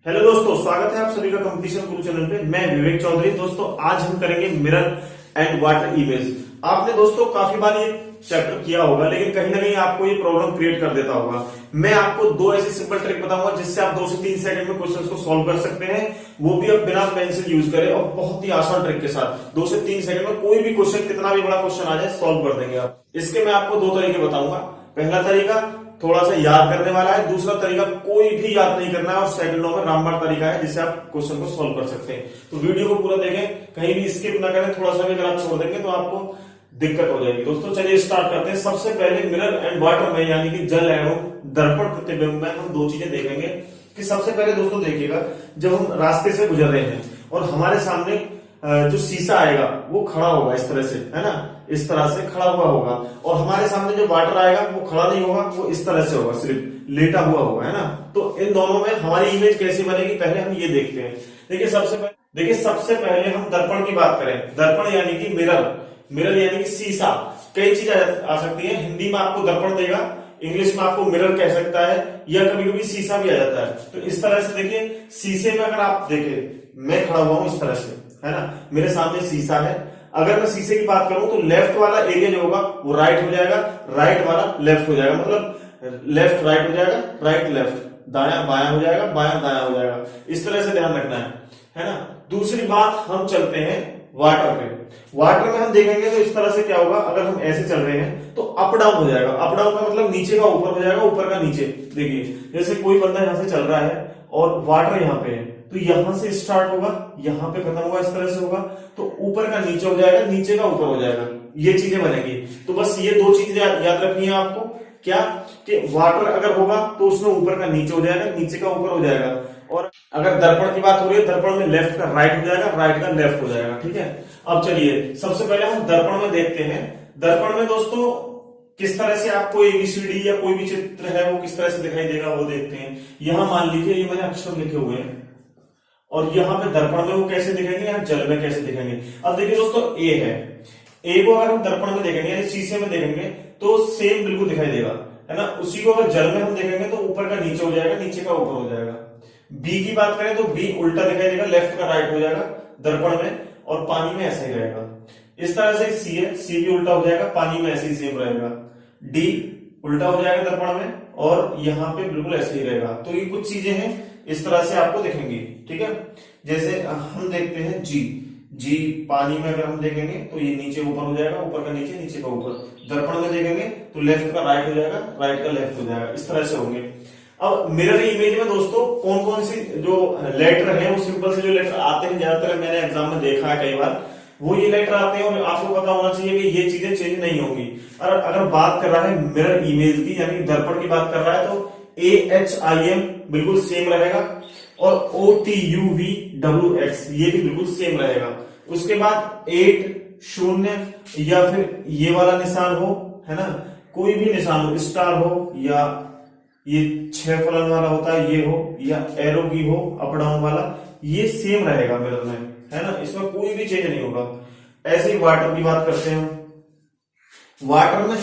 Hello दोस्तों, स्वागत है आप सभी का कंपटीशन गुरु चैनल पे। मैं विवेक चौधरी। दोस्तों आज हम करेंगे मिरर एंड वाटर इमेज। आपने दोस्तों काफी बार ये चैप्टर किया होगा, लेकिन कहीं ना कहीं आपको ये प्रॉब्लम क्रिएट कर देता होगा। मैं आपको दो ऐसी सिंपल ट्रिक बताऊंगा जिससे आप 2 से 3 सेकंड में क्वेश्चंस को सॉल्व कर सकते हैं, वो भी आप बिना पेंसिल यूज करें और बहुत ही आसान ट्रिक के साथ। 2 से 3 सेकंड में कोई भी क्वेश्चन, कितना भी बड़ा क्वेश्चन आ जाए, सॉल्व कर देंगे आप। इसके मैं आपको 2 तरीके बताऊंगा। पहला तरीका थोड़ा सा याद करने वाला है, दूसरा तरीका कोई भी याद नहीं करना है और सेकंडों में रामबाण तरीका है जिससे आप क्वेश्चन को सॉल्व कर सकते हैं। तो वीडियो को पूरा देखें, कहीं भी स्किप ना करें। थोड़ा सा भी अगर आप छोड़ देंगे तो आपको दिक्कत हो जाएगी। दोस्तों चलिए स्टार्ट करते हैं। सबसे पहले मिरर एंड वाटर में, यानी कि जल एवं दर्पण प्रतिबिंब में हम 2 चीजें देखेंगे। कि सबसे पहले दोस्तों देखिएगा, जब हम रास्ते से गुजर रहे हैं और हमारे सामने जो शीशा आएगा वो खड़ा होगा इस तरह से, है ना, इस तरह से खड़ा हुआ होगा। और हमारे सामने जो वाटर आएगा वो खड़ा नहीं होगा, वो इस तरह से होगा, सिर्फ लेटा हुआ होगा, है ना। तो इन दोनों में हमारी इमेज कैसी बनेगी, पहले हम ये देखते हैं। देखिए सबसे पहले हम दर्पण की बात करें। दर्पण यानी कि मिरर यानी कि शीशा। कई चीजें आ सकती है। हिंदी में आपको दर्पण देगा, इंग्लिश में आपको मिरर कह सकता है, या कभी कभी शीशा भी आ जाता है। तो इस तरह से देखिए, शीशे में अगर आप देखें, मैं खड़ा हुआ हूं इस तरह से, है ना, मेरे सामने शीशा है। अगर मैं शीशे की बात करूं तो लेफ्ट वाला एरिया जो होगा वो राइट हो जाएगा, राइट वाला लेफ्ट हो जाएगा। मतलब लेफ्ट राइट हो जाएगा, राइट लेफ्ट, दायां बायां हो जाएगा, बायां दायां हो जाएगा। इस तरह से ध्यान रखना है ना। दूसरी बात, हम चलते हैं वाटर पे। वाटर में हम देखेंगे तो इस तरह से क्या होगा, अगर हम ऐसे चल रहे हैं तो अप डाउन हो जाएगा। अप डाउन का मतलब नीचे का ऊपर हो जाएगा, ऊपर का नीचे। देखिए जैसे कोई बंदा यहां से चल रहा है और वाटर यहां पे है, तो यहां से स्टार्ट होगा, यहां पे खत्म होगा, इस तरह से होगा। तो ऊपर का नीचे हो जाएगा, नीचे का ऊपर हो जाएगा। ये चीजें बनेगी। तो बस ये 2 चीजें याद रखनी है आपको। क्या कि वाटर अगर होगा तो उसमें ऊपर का नीचे हो जाएगा, नीचे का ऊपर हो जाएगा। और अगर दर्पण की बात हो रही है, दर्पण में लेफ्ट का राइट हो जाएगा, राइट का लेफ्ट हो जाएगा। ठीक है। अब चलिए सबसे पहले हम दर्पण में देखते हैं। दर्पण में दोस्तों किस तरह से आपको एबीसीडी या कोई भी चित्र है वो किस तरह से दिखाई देगा वो देखते हैं। यहां मान लीजिए ये मैंने अक्षर लिखे हुए हैं, और यहाँ पे दर्पण में वो कैसे दिखेंगे, यहाँ जल में कैसे दिखेंगे। अब देखिए दोस्तों, ए है, ए को अगर हम दर्पण में देखेंगे यानी शीशे में देखेंगे तो सेम बिल्कुल दिखाई देगा, है ना। उसी को अगर जल में हम देखेंगे तो ऊपर का नीचे हो जाएगा, नीचे का ऊपर हो जाएगा। बी की बात करें तो बी उल्टा दिखाई देगा, लेफ्ट का राइट हो जाएगा दर्पण में, और पानी में ऐसे ही रहेगा। इस तरह से सी है, सी भी उल्टा हो जाएगा, पानी में ऐसे ही सेम रहेगा। डी उल्टा हो जाएगा दर्पण में, और यहाँ पे बिल्कुल ऐसे ही रहेगा। तो ये कुछ चीजें हैं इस तरह से आपको दिखेंगी। ठीक है। जैसे हम देखते हैं जी पानी में अगर हम देखेंगे तो ये नीचे ऊपर हो जाएगा, ऊपर का नीचे, नीचे का ऊपर। दर्पण में देखेंगे तो लेफ्ट का राइट हो जाएगा, राइट का लेफ्ट हो जाएगा। इस तरह से होंगे। अब मिरर इमेज में दोस्तों कौन कौन सी जो लेटर है, वो सिंपल से जो लेटर आते हैं, ज्यादातर मैंने एग्जाम में देखा है कई बार, वो ये लेटर आते हैं। और आपको पता होना चाहिए कि ये चीजें चेंज नहीं होंगी। और अगर बात कर रहा है मिरर इमेज की, यानी दर्पण की बात कर रहा है, तो AHIM बिल्कुल सेम रहेगा, और OTUVWX ये भी बिल्कुल सेम रहेगा। उसके बाद 8 0 या फिर ये वाला निशान हो, है ना, कोई भी निशान हो, स्टार हो, या ये 6 फलन वाला होता है ये हो, या एरो की हो अप डाउन वाला, ये सेम रहेगा मिरर में, है ना। इसमें कोई भी चेंज नहीं होगा। ऐसे ही वाटर की बात करते हैं। वाटर में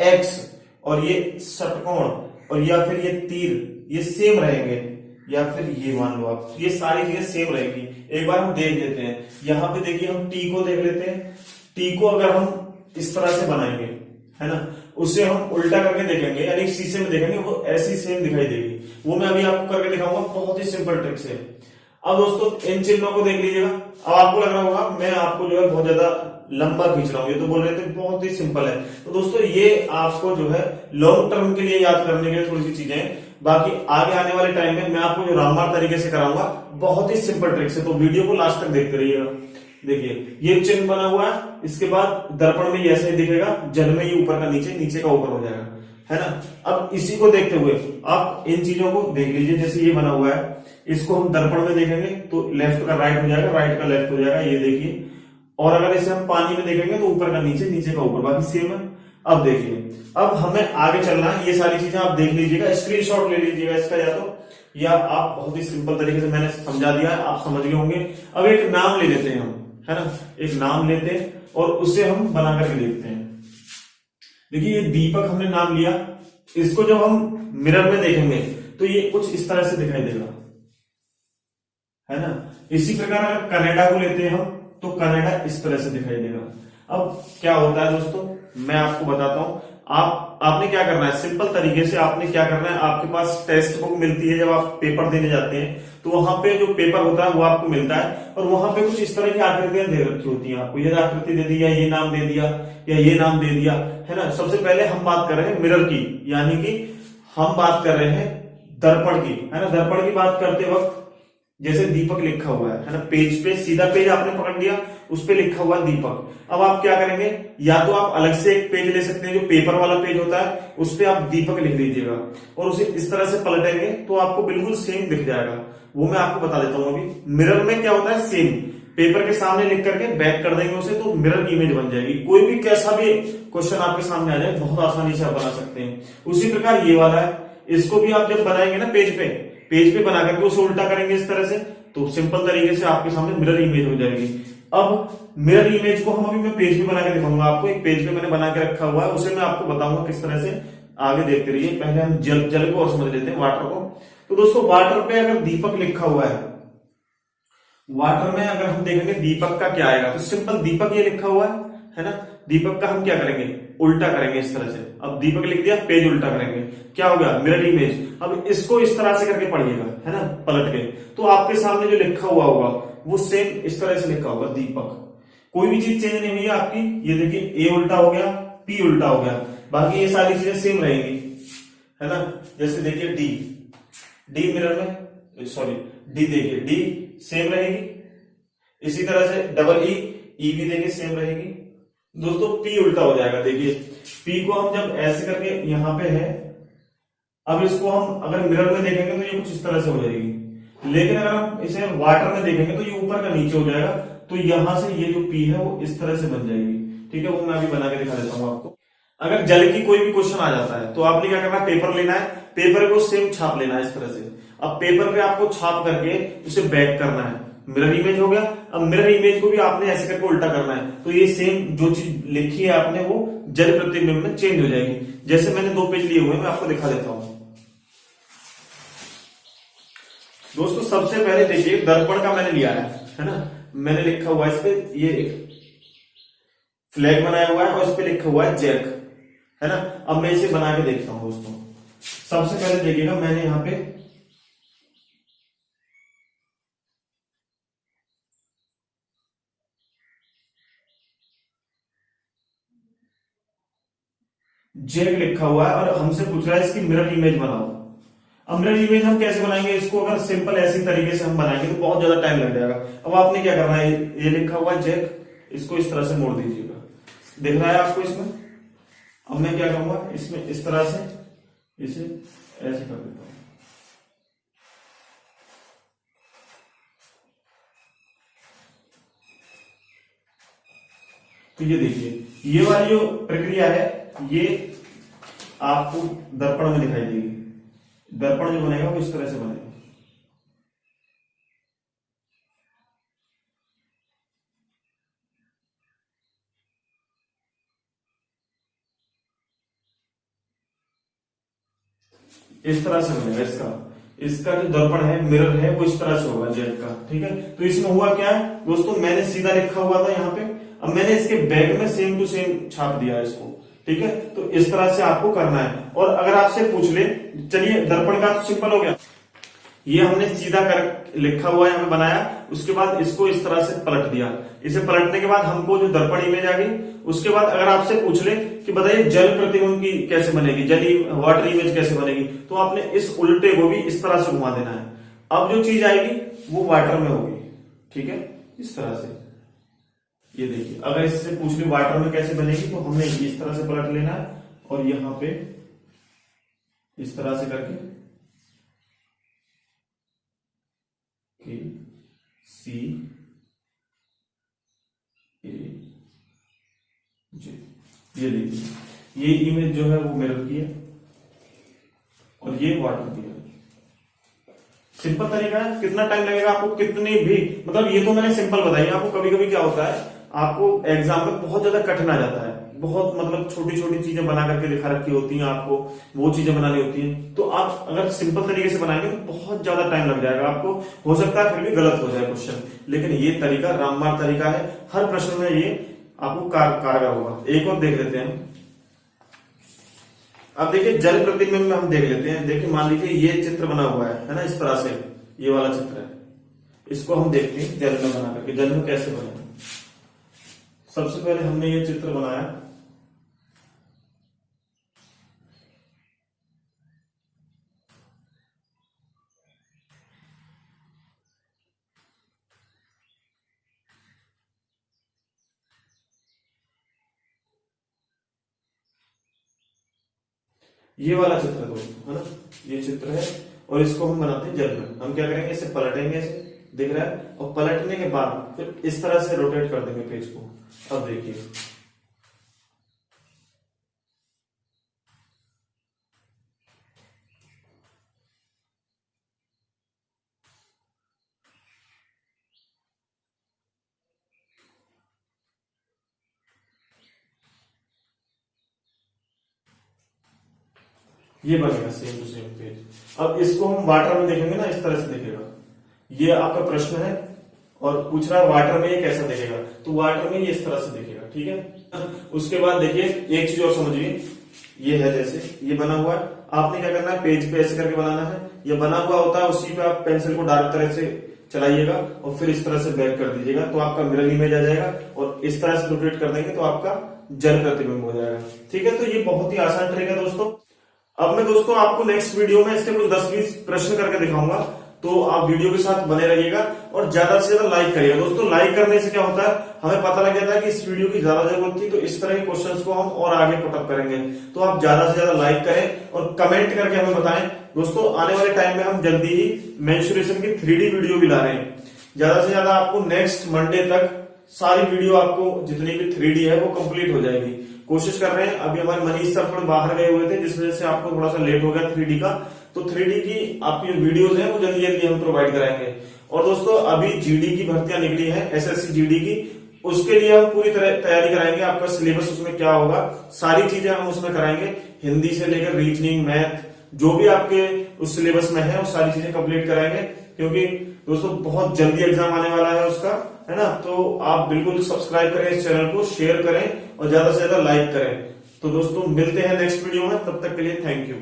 CDEHIX और ये षटकोण और या फिर ये तीर, ये सेम रहेंगे। या फिर ये मान लो आप, ये सारी चीजें सेम रहेंगी। एक बार हम देख लेते हैं। यहां पे देखिए, हम टी को देख लेते हैं। टी को अगर हम इस तरह से बनाएंगे, है ना, उसे हम उल्टा करके देखेंगे, यानी शीशे में देखेंगे, वो ऐसी सेम दिखाई देगी। वो मैं अभी आपको करके दिखाऊंगा बहुत ही सिंपल ट्रिक से। अब दोस्तों इन चिन्हों को देख लीजिएगा। अब आपको लग रहा होगा मैं आपको जो है बहुत ज्यादा लंबा खींच रहा हूं, ये तो बोल रहे थे बहुत ही सिंपल है। तो दोस्तों ये आपको जो है लॉन्ग टर्म के लिए याद करने के लिए थोड़ी सी चीजें, बाकी आगे आने वाले टाइम में मैं आपको जो रामबाण तरीके से कराऊंगा बहुत ही सिंपल ट्रिक से। तो वीडियो को लास्ट तक देखते रहिएगा। देखिए ये चिन्ह बना हुआ है, इसके बाद दर्पण में ऐसे ही दिखेगा, जल में ये ऊपर का नीचे, नीचे का ऊपर हो जाएगा, है ना। अब इसी को देखते हुए आप इन चीजों को देख लीजिए। जैसे ये बना हुआ है, इसको हम दर्पण में देखेंगे तो लेफ्ट का राइट हो जाएगा, राइट का लेफ्ट हो जाएगा, ये देखिए। और अगर इसे हम पानी में देखेंगे तो ऊपर का नीचे, नीचे का ऊपर, बाकी सेम है। अब देखिए, अब हमें आगे चलना है। ये सारी चीजें आप देख लीजिएगा, स्क्रीनशॉट ले लीजिएगा इसका, या आप बहुत ही सिंपल तरीके से मैंने समझा दिया है, आप समझ गए होंगे। अब एक नाम ले लेते हैं हम, है ना, एक नाम लेते हैं और उसे हम बना करके देखते हैं। देखिए ये दीपक हमने नाम लिया, इसको जब हम मिरर में देखेंगे तो ये कुछ इस तरह से दिखाई देगा, है ना। इसी प्रकार अगर कनाडा को लेते हैं हम तो कनाडा इस तरह से दिखाई देगा। अब क्या होता है दोस्तों, मैं आपको बताता हूं। आपने क्या करना है, सिंपल तरीके से आपने क्या करना है, आपके पास टेक्स्ट बुक मिलती है, जब आप पेपर देने जाते हैं तो वहां पे जो पेपर होता है वो आपको मिलता है, और वहां पे कुछ इस तरह की आकृतियां दे रखी होती हैं। आपको ये आकृति दे दी, या ये नाम दे दिया, या ये नाम दे दिया, है ना। सबसे पहले हम बात कर रहे हैं मिरर की, यानी कि हम बात कर रहे हैं दर्पण की, है ना। दर्पण की बात करते वक्त जैसे दीपक लिखा हुआ है ना, पेज पे सीधा पेज आपने पकड़ लिया, उस पे लिखा हुआ दीपक। अब आप क्या करेंगे, या तो आप अलग से एक पेज ले सकते हैं जो पेपर वाला पेज होता है, उस पे आप दीपक लिख दीजिएगा और उसे इस तरह से पलटेंगे तो आपको बिल्कुल सेम दिख जाएगा। वो मैं आपको बता देता हूं। अभी मिरर में क्या होता है, सेम पेपर के सामने लिख करके बैक कर देंगे उसे, तो मिरर इमेज बन जाएगी। कोई भी कैसा भी क्वेश्चन आपके सामने आ जाए, बहुत आसानी से आप बना सकते हैं। उसी प्रकार ये वाला है, इसको भी आप जब बनाएंगे ना पेज पे बना करके उसे उल्टा करेंगे इस तरह से, तो सिंपल तरीके से आपके सामने मिरर इमेज हो जाएगी। अब मिरर इमेज को हम अभी मैं पेज पे बना के दिखाऊंगा आपको। एक पेज पे मैंने बना के रखा हुआ है, उसे मैं आपको बताऊंगा किस तरह से। आगे देखते रहिए। पहले हम जल को और समझ लेते हैं, वाटर को। तो दोस्तों वाटर पे अगर दीपक लिखा हुआ है, वाटर में अगर हम देखेंगे दीपक का क्या आएगा, तो सिंपल दीपक ये लिखा हुआ है ना। दीपक का हम क्या करेंगे, उल्टा करेंगे इस तरह से। अब दीपक लिख दिया, पेज उल्टा करेंगे, क्या हो गया, मिरर इमेज। अब इसको इस तरह से करके पढ़िएगा, है ना, पलट के, तो आपके सामने जो लिखा हुआ होगा वो सेम इस तरह से लिखा होगा दीपक। कोई भी चीज चेंज नहीं हुई है आपकी। ये देखिए, ए उल्टा हो गया, पी उल्टा हो गया, बाकी ये सारी चीजें सेम रहेंगी, है ना। जैसे देखिए डी मिरर में, सॉरी डी, देखिए डी सेम रहेगी। इसी तरह से डबल ई भी देखिए सेम रहेगी। दोस्तों पी उल्टा हो जाएगा। देखिए पी को हम जब ऐसे करके यहां पे है, अब इसको हम अगर मिरर में देखेंगे तो ये कुछ इस तरह से हो जाएगी, लेकिन अगर हम इसे वाटर में देखेंगे तो ये ऊपर का नीचे हो जाएगा। तो यहां से ये जो पी है वो इस तरह से बन जाएगी, ठीक है। वो मैं अभी बना के दिखा देता हूं आपको। अगर जल की कोई भी क्वेश्चन आ जाता है तो आपने क्या करना है, पेपर लेना है, पेपर को सेम छाप लेना है इस तरह से। अब पेपर पे आपको छाप करके उसे बैक करना है, मिरर इमेज हो गया। अब मिरर इमेज को भी आपने ऐसे करके उल्टा करना है, तो ये सेम जो चीज लिखी है आपने वो जल प्रतिबिंब में चेंज हो जाएगी। जैसे मैंने 2 पेज लिए हुए हैं, मैं आपको दिखा देता हूं। दोस्तों सबसे पहले देखिए दर्पण का मैंने लिया है ना। मैंने लिखा हुआ है इस पे, ये एक फ्लैग बनाया हुआ है और इस पे लिखा हुआ है जैक, है ना। अब मैं इसे बना के देखता हूं दोस्तों। सबसे पहले देखिएगा, मैंने यहां पे जैक लिखा हुआ है और हमसे पूछ रहा है इसकी मिरर इमेज बनाओ। अब मिरर इमेज हम कैसे बनाएंगे, इसको अगर सिंपल ऐसी तरीके से हम बनाएंगे तो बहुत ज्यादा टाइम लग जाएगा। अब आपने क्या करना है, ये लिखा हुआ है जैक, इसको इस तरह से मोड़ दीजिएगा, दिख रहा है आपको इसमें। अब मैं क्या करूंगा, इसमें इस तरह से इसे ऐसे कर देता हूं। तो ये देखिए, ये वाली जो प्रक्रिया है ये आपको दर्पण में दिखाई देगी। दर्पण जो बनेगा वो इस तरह से बनेगा। इस तरह से बनेगा। इसका जो दर्पण है, मिरर है, वो इस तरह से होगा जेट का, ठीक है। तो इसमें हुआ क्या है दोस्तों, मैंने सीधा लिखा हुआ था यहाँ पे, अब मैंने इसके बैक में सेम टू सेम छाप दिया है इसको, ठीक है। तो इस तरह से आपको करना है। और अगर आपसे पूछ ले, चलिए दर्पण का तो सिंपल हो गया, ये हमने सीधा कर लिखा हुआ है, हमें बनाया, उसके बाद इसको इस तरह से पलट दिया। इसे पलटने के बाद हमको जो दर्पण इमेज आ गई, उसके बाद अगर आपसे पूछ ले कि बताइए जल प्रतिबिंब की कैसे बनेगी, वाटर इमेज कैसे बनेगी, तो आपने इस उल्टे को भी इस तरह से घुमा देना है। अब जो चीज आएगी वो वाटर में होगी, ठीक है, इस तरह से। ये देखिए, अगर इससे पूछ ले वाटर में कैसे बनेगी, तो हमने इस तरह से पलट लेना है और यहां पे इस तरह से करके सी ए जे, ये देखिए, ये इमेज जो है वो मिरर की है और ये वाटर की है। सिंपल तरीका है। कितना टाइम लगेगा आपको, कितनी भी, मतलब ये तो मैंने सिंपल बताई। आपको कभी कभी क्या होता है, आपको एग्जाम में बहुत ज्यादा कठिन आ जाता है, बहुत मतलब छोटी छोटी चीजें बना करके दिखा रखी होती हैं, आपको वो चीजें बनानी होती हैं। तो आप अगर सिंपल तरीके से बनाएंगे तो बहुत ज्यादा टाइम लग जाएगा आपको, हो सकता है फिर भी गलत हो जाए क्वेश्चन। लेकिन ये तरीका रामबाण तरीका है, हर प्रश्न में ये आपको कारगर होगा। एक और देख लेते हैं। अब देखिए जल प्रतिबिंब में हम देख लेते हैं। देखिए मान लीजिए ये चित्र बना हुआ है ना, इस तरह से ये वाला चित्र है, इसको हम देखते हैं जल में बना करके। जल में कैसे बने? सबसे पहले हमने ये चित्र बनाया, ये वाला चित्र दोस्तों है ना, ये चित्र है और इसको हम बनाते हैं जल में। हम क्या करेंगे, इसे पलटेंगे, ऐसे दिख रहा है, और पलटने के बाद फिर इस तरह से रोटेट कर देंगे पेज को। अब देखिए ये बनेगा सेम टू सेम पेज। अब इसको हम वाटर में देखेंगे ना, इस तरह से दिखेगा। ये आपका प्रश्न है और पूछ रहा है वाटर में ये कैसा दिखेगा, तो वाटर में ये इस तरह से दिखेगा, ठीक है। उसके बाद देखिए एक चीज और समझिए, ये है जैसे ये बना हुआ है, आपने क्या करना है, पेज पे ऐसे करके बनाना है। ये बना हुआ होता है, उसी पे आप पेंसिल को डार्क तरह से चलाइएगा और फिर इस तरह से बैक कर दीजिएगा, तो आपका मिरर इमेज आ जाएगा। और इस तरह से रोटेट कर देंगे तो आपका जल प्रतिबिंब हो जाएगा, ठीक है। तो ये बहुत ही आसान ट्रिक है दोस्तों। अब मैं दोस्तों आपको नेक्स्ट वीडियो में इसके कुछ 10-20 प्रश्न करके दिखाऊंगा, तो आप वीडियो के साथ बने रहिएगा और ज्यादा से ज्यादा लाइक करिएगा दोस्तों। लाइक करने से क्या होता है, हमें पता लग जाता है कि इस वीडियो की ज्यादा जरूरत थी, तो इस तरह के क्वेश्चंस को हम और आगे पुटअप करेंगे। तो आप ज्यादा से ज्यादा लाइक करें और कमेंट करके हमें बताएं। दोस्तों आने वाले टाइम में हम जल्दी ही मेंस्ट्रुएशन की 3D वीडियो भी ला रहे हैं। ज्यादा से ज्यादा आपको नेक्स्ट मंडे तक सारी वीडियो, आपको जितनी भी 3D है वो कंप्लीट हो जाएगी। कोशिश कर रहे हैं। अभी हमारे मनीष सर थोड़े बाहर गए हुए थे, जिस वजह से आपको थोड़ा सा लेट हो गया 3D का। तो 3D की आपकी जो वीडियोस हैं वो जल्दी जल्दी हम प्रोवाइड कराएंगे। और दोस्तों अभी जीडी की भर्तियां निकली है, एसएससी जीडी की, उसके लिए हम पूरी तरह तैयारी कराएंगे। आपका सिलेबस उसमें क्या होगा, सारी चीजें हम उसमें कराएंगे। हिंदी से लेकर रीजनिंग, मैथ, जो भी आपके उस सिलेबस में है वो सारी चीजें कंप्लीट कराएंगे। क्योंकि दोस्तों बहुत जल्दी एग्जाम आने वाला है उसका, है ना। तो आप बिल्कुल सब्सक्राइब करें इस चैनल को, शेयर करें और ज्यादा से ज्यादा लाइक करें। तो दोस्तों मिलते हैं नेक्स्ट वीडियो में, तब तक के लिए थैंक यू।